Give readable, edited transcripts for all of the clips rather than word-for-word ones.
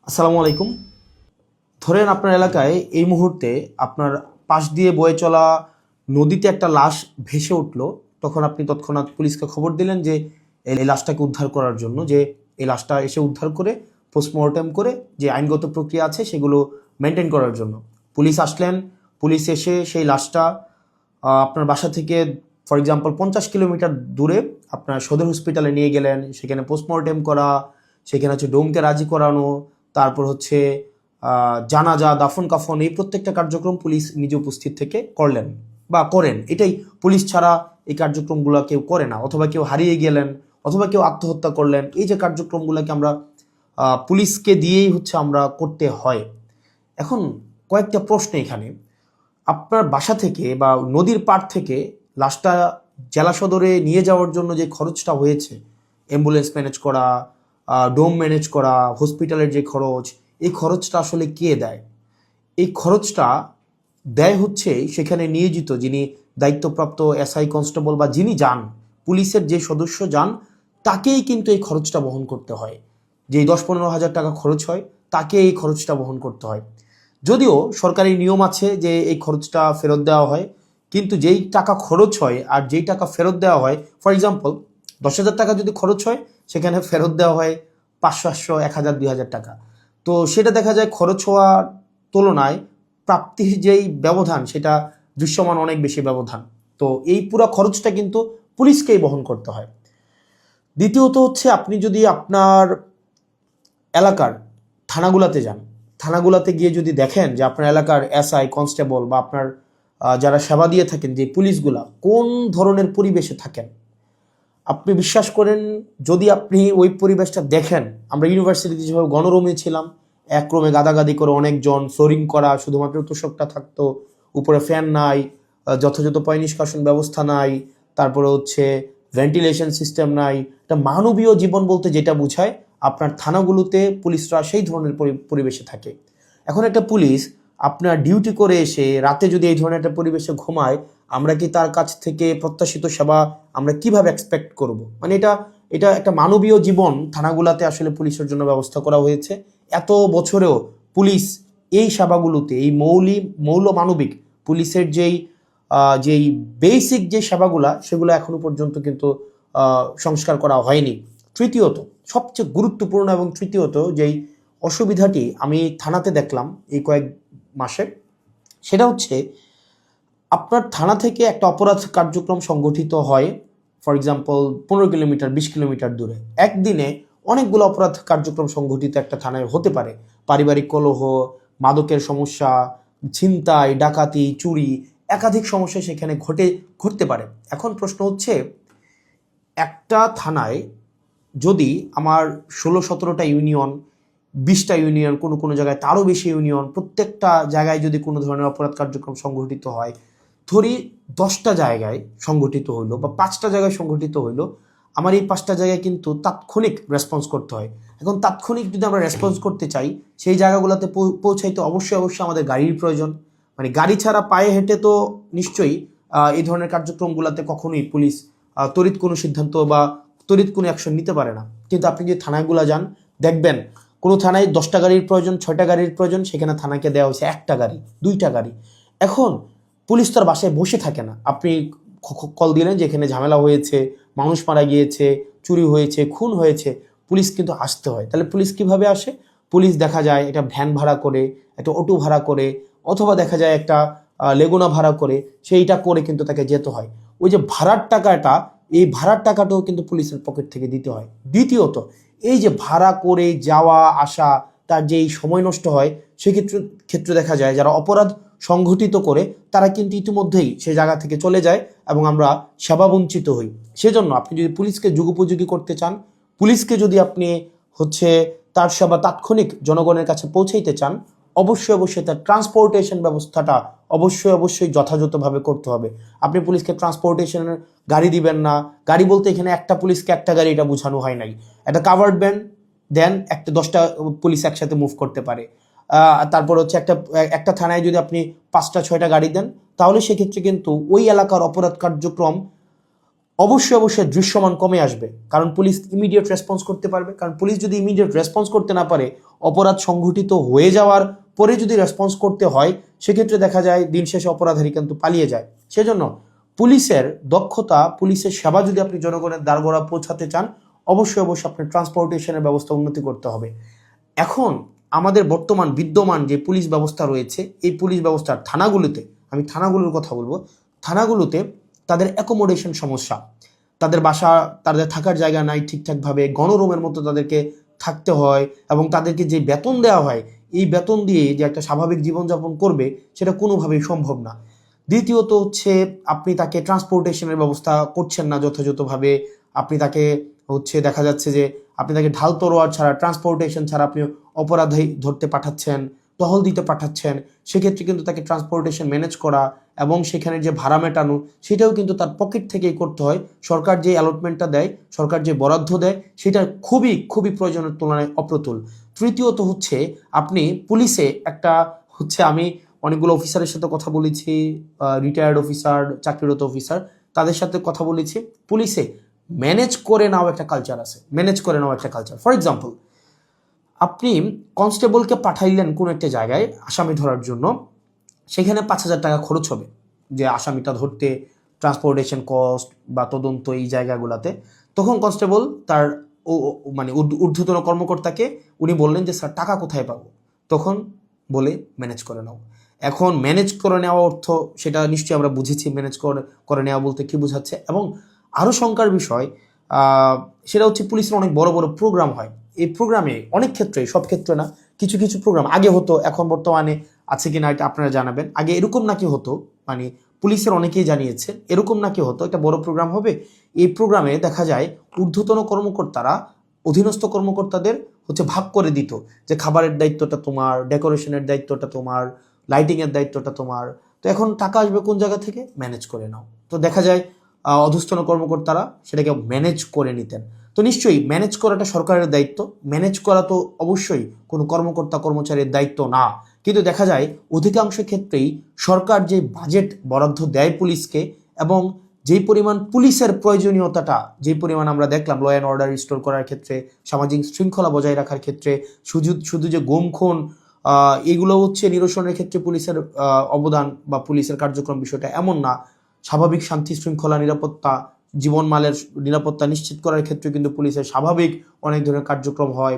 আসসালামু আলাইকুম। ধরেন আপনার এলাকায় এই মুহূর্তে আপনার পাশ দিয়ে বয়ে চলা নদীতে একটা লাশ ভেসে উঠলো। তখন আপনি তৎক্ষণাৎ পুলিশকে খবর দিলেন যে এই লাশটাকে উদ্ধার করার জন্য, যে এই লাশটা এসে উদ্ধার করে পোস্টমর্টেম করে যে আইনগত প্রক্রিয়া আছে সেগুলো মেনটেন করার জন্য পুলিশ আসলেন। পুলিশ এসে সেই লাশটা আপনার বাসা থেকে ফর এক্সাম্পল 50 কিলোমিটার দূরে আপনার সদর হসপিটালে নিয়ে গেলেন। সেখানে পোস্টমর্টেম করা, সেখানে হচ্ছে ডোমকে রাজি করানো, তারপর হচ্ছে জানাজা, দাফন কাফন, এই প্রত্যেকটা কার্যক্রম পুলিশ নিজে উপস্থিত থেকে করলেন বা করেন। এটাই, পুলিশ ছাড়া এই কার্যক্রমগুলো কেউ করে না। অথবা কেউ হারিয়ে গেলেন, অথবা কেউ আত্মহত্যা করলেন, এই যে কার্যক্রমগুলোকে আমরা পুলিশকে দিয়েই হচ্ছে আমরা করতে হয়। এখন কয়েকটা প্রশ্ন এখানে। আপনার বাসা থেকে বা নদীর পাড় থেকে লাশটা জেলা সদরে নিয়ে যাওয়ার জন্য যে খরচটা হয়েছে, অ্যাম্বুলেন্স ম্যানেজ করা, ডোম ম্যানেজ করা, হসপিটালের যে খরচ, এই খরচটা আসলে কে দেয়? এই খরচটা দেয় হচ্ছে সেখানে নিয়োজিত যিনি দায়িত্বপ্রাপ্ত এসআই, কনস্টেবল বা যিনি যান, পুলিশের যে সদস্য যান, তাকেই কিন্তু এই খরচটা বহন করতে হয়। যেই 10-15 হাজার টাকা খরচ হয়, তাকে এই খরচটা বহন করতে হয়। যদিও সরকারি নিয়ম আছে যে এই খরচটা ফেরত দেওয়া হয়, কিন্তু যেই টাকা খরচ হয় আর যেই টাকা ফেরত দেওয়া হয়, ফর এক্সাম্পল 10,000 টাকা যদি খরচ হয়, সেখানে ফেরত দেওয়া হয় 500, 800, 1,000, 2,000 টাকা। তো সেটা দেখা যায় খরচ হওয়ার তুলনায় প্রাপ্তির যেই ব্যবধান, সেটা দৃশ্যমান অনেক বেশি ব্যবধান। তো এই পুরো খরচটা কিন্তু পুলিশকেই বহন করতে হয়। দ্বিতীয়ত হচ্ছে, আপনি যদি আপনার এলাকার থানাগুলাতে যান, থানাগুলাতে গিয়ে যদি দেখেন যে আপনার এলাকার এসআই, কনস্টেবল বা আপনার যারা সেবা দিয়ে থাকেন যে পুলিশগুলা কোন ধরনের পরিবেশে থাকেন, আপনি বিশ্বাস করেন, যদি আপনি ওই পরিবেশটা দেখেন, আমরা ইউনিভার্সিটিতে যেভাবে গণরুমে ছিলাম, এক রুমে গাদাগাদি করে অনেকজন, ফ্লোরিং করা, শুধুমাত্র তোষকটা থাকতো, উপরে ফ্যান নাই, যথাযথ পয় নিষ্কাশন ব্যবস্থা নাই, তারপরে হচ্ছে ভেন্টিলেশন সিস্টেম নাই। এটা মানবীয় জীবন বলতে যেটা বোঝায়, আপনার থানাগুলোতে পুলিশরা সেই ধরনের পরিবেশে থাকে। এখন একটা পুলিশ আপনার ডিউটি করে এসে রাতে যদি এই ধরনের একটা পরিবেশে ঘুমায়, আমরা কি তার কাছ থেকে প্রত্যাশিত সেবা আমরা কিভাবে এক্সপেক্ট করব? মানে এটা এটা একটা মানবীয় জীবন থানাগুলাতে আসলে পুলিশের জন্য ব্যবস্থা করা হয়েছে। এত বছরেও পুলিশ এই সেবাগুলোতে, এই মৌল মানবিক পুলিশের যেই বেসিক যে সেবাগুলা, সেগুলো এখনো পর্যন্ত কিন্তু সংস্কার করা হয়নি। তৃতীয়ত, সবচেয়ে গুরুত্বপূর্ণ এবং তৃতীয়ত যেই অসুবিধাটি আমি থানাতে দেখলাম এই কয়েক মাসে, সেটা হচ্ছে আপনার থানা থেকে একটা অপরাধ কার্যক্রম সংগঠিত হয়, ফর এক্সাম্পল 15 কিলোমিটার, 20 কিলোমিটার দূরে। একদিনে অনেকগুলো অপরাধ কার্যক্রম সংগঠিত একটা থানায় হতে পারে। পারিবারিক কলহ, মাদকের সমস্যা, ছিনতাই, ডাকাতি, চুরি, একাধিক সমস্যা সেখানে ঘটতে পারে। এখন প্রশ্ন হচ্ছে, একটা থানায় যদি আমার 16-17টা ইউনিয়ন, 20টা ইউনিয়ন, কোনো কোনো জায়গায় তারও বেশি ইউনিয়ন, প্রত্যেকটা জায়গায় যদি কোনো ধরনের অপরাধ কার্যক্রম সংঘটিত হয়, ধরি 10টা জায়গায় সংঘটিত হইলো বা 5টা জায়গায় সংঘটিত হইলো, আমার এই 5টা জায়গায় কিন্তু তাৎক্ষণিক রেসপন্স করতে হয়। এখন তাৎক্ষণিক যদি আমরা রেসপন্স করতে চাই, সেই জায়গাগুলোতে পৌঁছাইতে অবশ্যই অবশ্যই আমাদের গাড়ির প্রয়োজন। মানে গাড়ি ছাড়া পায়ে হেঁটে তো নিশ্চয়ই এই ধরনের কার্যক্রমগুলোতে কখনোই পুলিশ তড়িৎ কোনো সিদ্ধান্ত বা তড়িৎ কোনো অ্যাকশন নিতে পারে না। কিন্তু আপনি যে থানাগুলো যান, দেখবেন কোনো থানায় 10টা গাড়ির প্রয়োজন, 6টা গাড়ির প্রয়োজন, সেখানে থানাকে দেওয়া হয়েছে 1টা গাড়ি, 2টা গাড়ি। এখন পুলিশ তার বাসায় বসে থাকে না। আপনি কল দিলেন যে এখানে ঝামেলা হয়েছে, মানুষ মারা গিয়েছে, চুরি হয়েছে, খুন হয়েছে, পুলিশ কিন্তু আসতে হয়। তাহলে পুলিশ কিভাবে আসে? পুলিশ দেখা যায় একটা ভ্যান ভাড়া করে, একটা অটো ভাড়া করে, অথবা দেখা যায় একটা লেগুনা ভাড়া করে, সেইটা করে কিন্তু তাকে যেতে হয়। ওই যে ভাড়ার টাকাটা, এই ভাড়ার টাকাটাও কিন্তু পুলিশের পকেট থেকে দিতে হয়। দ্বিতীয়ত, এই যে ভাড়া করে যাওয়া আসা, তার যে এই সময় নষ্ট হয়, সেক্ষেত্রে দেখা যায় যারা অপরাধ সংঘটিত করে তারা কিন্তু ইতিমধ্যেই সে জায়গা থেকে চলে যায় এবং আমরা সেবা বঞ্চিত হই। সেজন্য আপনি যদি পুলিশকে যুগোপযোগী করতে চান, পুলিশকে যদি আপনি হচ্ছে তার সেবা তাৎক্ষণিক জনগণের কাছে পৌঁছাইতে চান, অবশ্যই অবশ্যই তার ট্রান্সপোর্টেশন ব্যবস্থাটা অবশ্যই অবশ্যই যথাযথভাবে করতে হবে। আপনি পুলিশকে ট্রান্সপোর্টেশনের গাড়ি দিবেন না। গাড়ি বলতে এখানে একটা পুলিশকে একটা গাড়ি, এটা বোঝানো হয় নাই। একটা কাভার্ড ভ্যান দেন, একটা 10টা পুলিশ একসাথে মুভ করতে পারে। তারপর হচ্ছে একটা থানায় যদি আপনি 5টা 6টা গাড়ি দেন, তাহলে সেক্ষেত্রে কিন্তু ওই এলাকার অপরাধ কার্যক্রম অবশ্যই দৃশ্যমান কমে আসবে, কারণ পুলিশ ইমিডিয়েট রেসপন্স করতে পারবে। কারণ পুলিশ যদি ইমিডিয়েট রেসপন্স করতে না পারে, অপরাধ সংঘটিত হয়ে যাওয়ার পরে যদি রেসপন্স করতে হয়, সেক্ষেত্রে দেখা যায় দিন শেষে অপরাধী কিন্তু পালিয়ে যায়। সেজন্য পুলিশের দক্ষতা, পুলিশের সেবা যদি আপনি জনগণের দ্বারগোড়া পৌঁছাতে চান, অবশ্যই আপনার ট্রান্সপোর্টেশনের ব্যবস্থা উন্নতি করতে হবে। এখন আমাদের বর্তমান বিদ্যমান যে পুলিশ ব্যবস্থা রয়েছে, এই পুলিশ ব্যবস্থার থানাগুলোতে, আমি থানাগুলোর কথা বলবো, থানাগুলোতে তাদের অ্যাকোমোডেশন সমস্যা, তাদের বাসা, তাদের থাকার জায়গা নাই ঠিকঠাকভাবে, গণরুমের মতো তাদেরকে থাকতে হয়, এবং তাদেরকে যে বেতন দেওয়া হয়, এই বেতন দিয়ে যে একটা স্বাভাবিক জীবনযাপন করবে, সেটা কোনোভাবেই সম্ভব না। দ্বিতীয়ত হচ্ছে আপনি তাকে ট্রান্সপোর্টেশনের ব্যবস্থা করছেন না যথাযথভাবে। আপনি তাকে দেখা যাচ্ছে যে আপনি তাকে ঢাল তরোয়ার ছাড়া, ট্রান্সপোর্টেশন ছাড়া আপনি অপরাধী ধরতে পাঠাচ্ছেন, টহল দিতে পাঠাচ্ছেন। সেক্ষেত্রে কিন্তু তাকে ট্রান্সপোর্টেশন ম্যানেজ করা এবং সেখানে যে ভাড়া মেটানো, সেটাও কিন্তু তার পকেট থেকেই করতে হয়। সরকার যে অ্যালটমেন্টটা দেয়, সরকার যে বরাদ্দ দেয়, সেটা খুবই প্রয়োজনের তুলনায় অপ্রতুল। তৃতীয়ত হচ্ছে আপনি পুলিশে একটা আমি অনেকগুলো অফিসারের সাথে কথা বলেছি, রিটায়ার্ড অফিসার, চাকরিরত অফিসার, তাদের সাথে কথা বলেছি। পুলিশে ম্যানেজ করে নেওয়া একটা কালচার আছে, ম্যানেজ করে নেওয়া একটা কালচার। ফর এক্সাম্পল, আপনি কনস্টেবলকে পাঠাইলেন কোনো একটা জায়গায় আসামি ধরার জন্য, সেখানে 5,000 টাকা খরচ হবে যে আসামিটা ধরতে, ট্রান্সপোর্টেশন কস্ট বা তদন্ত এই জায়গাগুলোতে। তখন কনস্টেবল তার ঊর্ধ্বতন কর্মকর্তাকে উনি বললেন যে স্যার টাকা কোথায় পাবো? তখন বলে ম্যানেজ করে নাও। এখন ম্যানেজ করে নেওয়া অর্থ, সেটা নিশ্চয়ই আমরা বুঝেছি ম্যানেজ করে নেওয়া বলতে কি বোঝাচ্ছে। এবং আরও শঙ্কার বিষয় সেটা হচ্ছে পুলিশের অনেক বড় বড় প্রোগ্রাম হয়। এই প্রোগ্রামে অনেক ক্ষেত্রে, সব ক্ষেত্রে না, কিছু কিছু প্রোগ্রাম আগে হতো, এখন বর্তমানে আছে কিনা এটা আপনারা জানাবেন। আগে এরকম নাকি হতো, পুলিশের অনেকেই জানিয়েছে এরকম নাকি হতো, একটা বড় প্রোগ্রাম হবে, এই প্রোগ্রামে দেখা যায় ঊর্ধ্বতন কর্মকর্তারা অধীনস্থ কর্মকর্তাদের ভাগ করে দিত যে খাবারের দায়িত্বটা তোমার, ডেকোরেশনের দায়িত্বটা তোমার, লাইটিংয়ের দায়িত্বটা তোমার। তো এখন টাকা আসবে কোন জায়গা থেকে? ম্যানেজ করে নাও। তো দেখা যায় অধস্তন কর্মকর্তারা সেটাকে ম্যানেজ করে নিতেন। তো নিশ্চয়ই ম্যানেজ করাটা সরকারের দায়িত্ব, ম্যানেজ করা তো অবশ্যই কোনো কর্মকর্তা কর্মচারীর দায়িত্ব না। কিন্তু দেখা যায় অধিকাংশ ক্ষেত্রেই সরকার যে বাজেট বরাদ্দ দেয় পুলিশকে, এবং যেই পরিমাণ পুলিশের প্রয়োজনীয়তাটা, যেই পরিমাণ আমরা দেখলাম ল অ্যান্ড অর্ডার রিস্টোর করার ক্ষেত্রে, সামাজিক শৃঙ্খলা বজায় রাখার ক্ষেত্রে, শুধু যে গুম খুন এগুলো নিরসনের ক্ষেত্রে পুলিশের অবদান বা পুলিশের কার্যক্রম বিষয়টা এমন না। স্বাভাবিক শান্তি শৃঙ্খলা, নিরাপত্তা, জীবনমালের নিরাপত্তা নিশ্চিত করার ক্ষেত্রে কিন্তু পুলিশের স্বাভাবিক অনেক ধরনের কার্যক্রম হয়।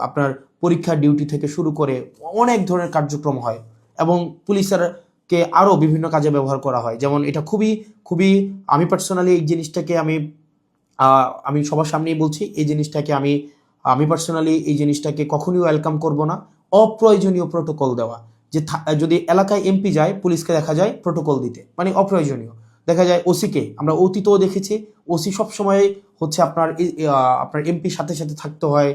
আপনার পরীক্ষার ডিউটি থেকে শুরু করে অনেক ধরনের কার্যক্রম হয়, এবং পুলিশেরকে আরও বিভিন্ন কাজে ব্যবহার করা হয়। যেমন এটা খুবই আমি পার্সোনালি এই জিনিসটাকে আমি সবার সামনেই বলছি, এই জিনিসটাকে আমি পার্সোনালি এই জিনিসটাকে কখনোই ওয়েলকাম করব না। অপ্রয়োজনীয় প্রোটোকল দেওয়া, যে যদি এলাকায় এমপি যায়, পুলিশকে দেখা যায় প্রোটোকল দিতে, অপ্রয়োজনীয়। দেখা যায় ওসিকে আমরা অতীতেও দেখেছি, ওসি সবসময় আপনার এমপির সাথে সাথে থাকতে হয়,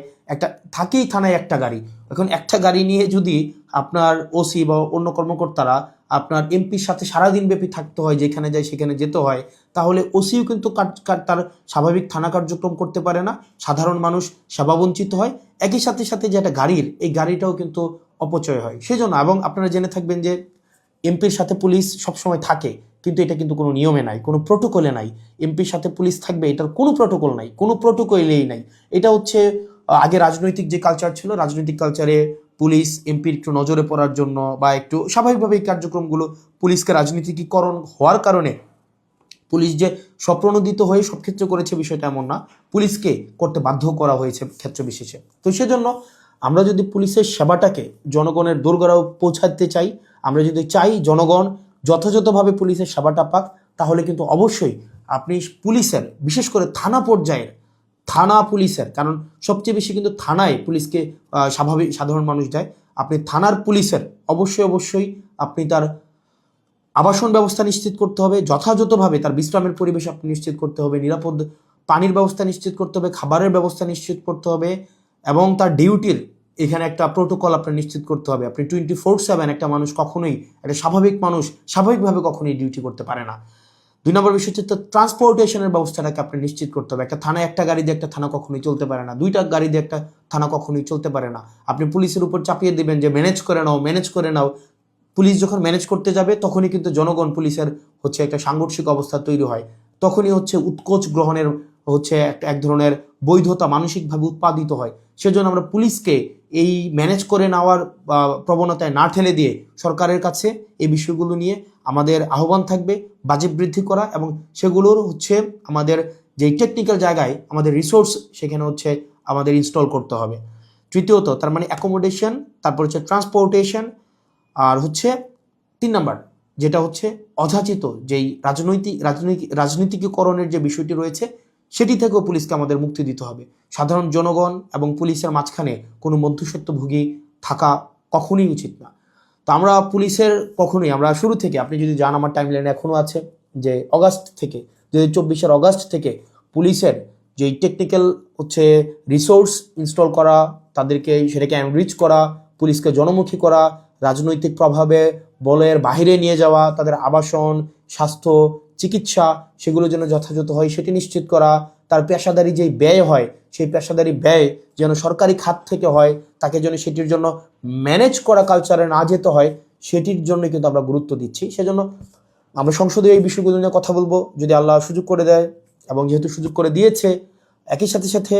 থাকেই থানায় একটা গাড়ি। এখন একটা গাড়ি নিয়ে যদি আপনার ওসি বা অন্য কর্মকর্তারা আপনার এমপির সাথে সারাদিন ব্যাপী থাকতে হয়, যেখানে যায় সেখানে যেতে হয়, তাহলে ওসিও কিন্তু তার স্বাভাবিক থানা কার্যক্রম করতে পারে না, সাধারণ মানুষ সেবাবঞ্চিত হয়। একই সাথে সাথে যে একটা গাড়ির, এই গাড়িটাও কিন্তু অপচয় হয়। সেজন্য, এবং আপনারা জেনে থাকবেন যে এমপির সাথে পুলিশ সবসময় থাকে, কিন্তু এটা কিন্তু কোনো নিয়মে নাই, কোনো প্রোটোকলে নাই। এমপির সাথে পুলিশ থাকবে, এটার কোনো প্রোটোকল নাই, কোনো প্রোটোকলেই নাই। এটা আগে রাজনৈতিক যে কালচার ছিল, রাজনৈতিক কালচারে পুলিশ এমপির একটু নজরে পড়ার জন্য বা একটু স্বাভাবিকভাবে এই কার্যক্রমগুলো, পুলিশকে রাজনীতিকীকরণ হওয়ার কারণে পুলিশ যে স্বপ্রণোদিত হয়ে সব ক্ষেত্রে করেছে বিষয়টা এমন না, পুলিশকে করতে বাধ্য করা হয়েছে ক্ষেত্র বিশেষে। তো সেজন্য আমরা যদি পুলিশের সেবাটাকে জনগণের দোরগোড়ায় পৌঁছাতে চাই, আমরা যদি চাই জনগণ যথাযথভাবে পুলিশের সেবাটা পাক, তাহলে কিন্তু অবশ্যই আপনি পুলিশের, বিশেষ করে থানা পর্যায়ের থানা পুলিশের, কারণ সবচেয়ে বেশি কিন্তু থানায় পুলিশকে সাধারণ মানুষ যায়, আপনি থানার পুলিশের অবশ্যই আপনি তার আবাসন ব্যবস্থা নিশ্চিত করতে হবে, যথাযথভাবে তার বিশ্রামের পরিবেশ আপনি নিশ্চিত করতে হবে, নিরাপদ পানির ব্যবস্থা নিশ্চিত করতে হবে, খাবারের ব্যবস্থা নিশ্চিত করতে হবে, এবং তার ডিউটির এখানে একটা প্রোটোকল আপনার নিশ্চিত করতে হবে। আপনি 24/7 একটা মানুষ কখনোই, একটা স্বাভাবিক মানুষ স্বাভাবিকভাবে কখনোই ডিউটি করতে পারে না। 2 নম্বর বিষয় হচ্ছে ট্রান্সপোর্টেশনের ব্যবস্থাটাকে আপনি নিশ্চিত করতে হবে। একটা থানায় একটা গাড়ি দিয়ে একটা থানা কখনোই চলতে পারে না, 2টা গাড়ি দিয়ে একটা থানা কখনোই চলতে পারে না। আপনি পুলিশের উপর চাপিয়ে দেবেন যে ম্যানেজ করে নাও। পুলিশ যখন ম্যানেজ করতে যাবে, তখনই কিন্তু জনগণ পুলিশের একটা সাংঘর্ষিক অবস্থা তৈরি হয়। তখনই হচ্ছে উৎকোচ গ্রহণের হচ্ছে এক ধরনের বৈধতা মানসিকভাবে উৎপাদিত হয়। সেজন্য আমরা পুলিশকে এই ম্যানেজ করে নেওয়ার প্রবণতায় না ঠেলে দিয়ে সরকারের কাছে এই বিষয়গুলো নিয়ে আমাদের আহ্বান থাকবে বাজেট বৃদ্ধি করা, এবং সেগুলোর হচ্ছে আমাদের যেই টেকনিক্যাল জায়গায় আমাদের রিসোর্স সেখানে হচ্ছে আমাদের ইনস্টল করতে হবে। তৃতীয়ত তার মানে অ্যাকোমোডেশন, তারপর হচ্ছে ট্রান্সপোর্টেশন, আর হচ্ছে 3 নাম্বার যেটা হচ্ছে অযাচিত যেই রাজনীতিকীকরণের যে বিষয়টি রয়েছে সেটি থেকেও পুলিশকে আমাদের মুক্তি দিতে হবে। সাধারণ জনগণ এবং পুলিশের মাঝখানে কোনো মধ্যস্বত্বভোগী থাকা কখনোই উচিত না। তো আমরা পুলিশের কখনোই, আমরা শুরু থেকে, আপনি যদি যান আমার টাইমলাইনে এখনও আছে যে অগাস্ট থেকে 2024 অগাস্ট থেকে পুলিশের যেই টেকনিক্যাল হচ্ছে রিসোর্স ইনস্টল করা, তাদেরকে সেটাকে এনরিচ করা, পুলিশকে জনমুখী করা, রাজনৈতিক প্রভাবে বলের বাহিরে নিয়ে যাওয়া, তাদের আবাসন, স্বাস্থ্য, চিকিৎসা সেগুলো যেন যথাযথ হয় সেটি নিশ্চিত করা, তার পেশাদারি যেই ব্যয় হয় সেই পেশাদারি ব্যয় যেন সরকারি খাত থেকে হয়, তাকে যেন সেটির জন্য ম্যানেজ করা কালচারে না যেতে হয়, সেটির জন্য কিন্তু আমরা গুরুত্ব দিচ্ছি। সেজন্য আমরা সংসদে এই বিষয়গুলো নিয়ে কথা বলবো যদি আল্লাহ সুযোগ করে দেয়, এবং যেহেতু সুযোগ করে দিয়েছে একই সাথে সাথে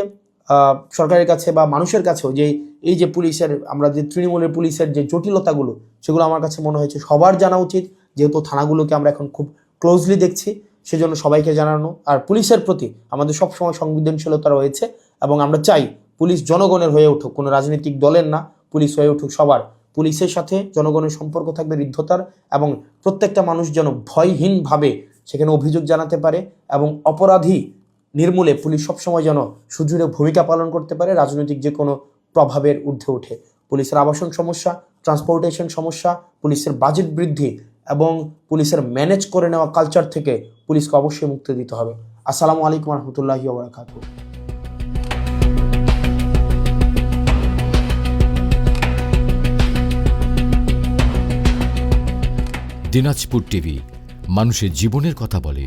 সরকারের কাছে বা মানুষের কাছেও যে এই যে পুলিশের, আমরা যে তৃণমূলের পুলিশের যে জটিলতাগুলো সেগুলো আমার কাছে মনে হয়েছে সবার জানা উচিত, যেহেতু থানাগুলোকে আমরা এখন খুব ক্লোজলি দেখছি, সেজন্য সবাইকে জানানো। আর পুলিশের প্রতি আমাদের সবসময় সংবেদনশীলতা রয়েছে, এবং আমরা চাই পুলিশ জনগণের হয়ে উঠুক, কোনো রাজনৈতিক দলের না, পুলিশ হয়ে উঠুক সবার। পুলিশের সাথে জনগণের সম্পর্ক থাকবে হৃদ্যতার, এবং প্রত্যেকটা মানুষ যেন ভয়হীনভাবে সেখানে অভিযোগ জানাতে পারে, এবং অপরাধী নির্মূলে পুলিশ সবসময় যেন সুদৃঢ় ভূমিকা পালন করতে পারে, রাজনৈতিক যে কোনো প্রভাবের ঊর্ধ্বে ওঠে। পুলিশের আবাসন সমস্যা, ট্রান্সপোর্টেশন সমস্যা, পুলিশের বাজেট বৃদ্ধি এবং পুলিশের ম্যানেজ করে নেওয়া কালচার থেকে পুলিশকে অবশ্যই মুক্তি দিতে হবে। আসসালামু আলাইকুম রহমতুল্লাহি ওয়া বারাকাতুহু। দিনাজপুর টিভি, মানুষের জীবনের কথা বলে।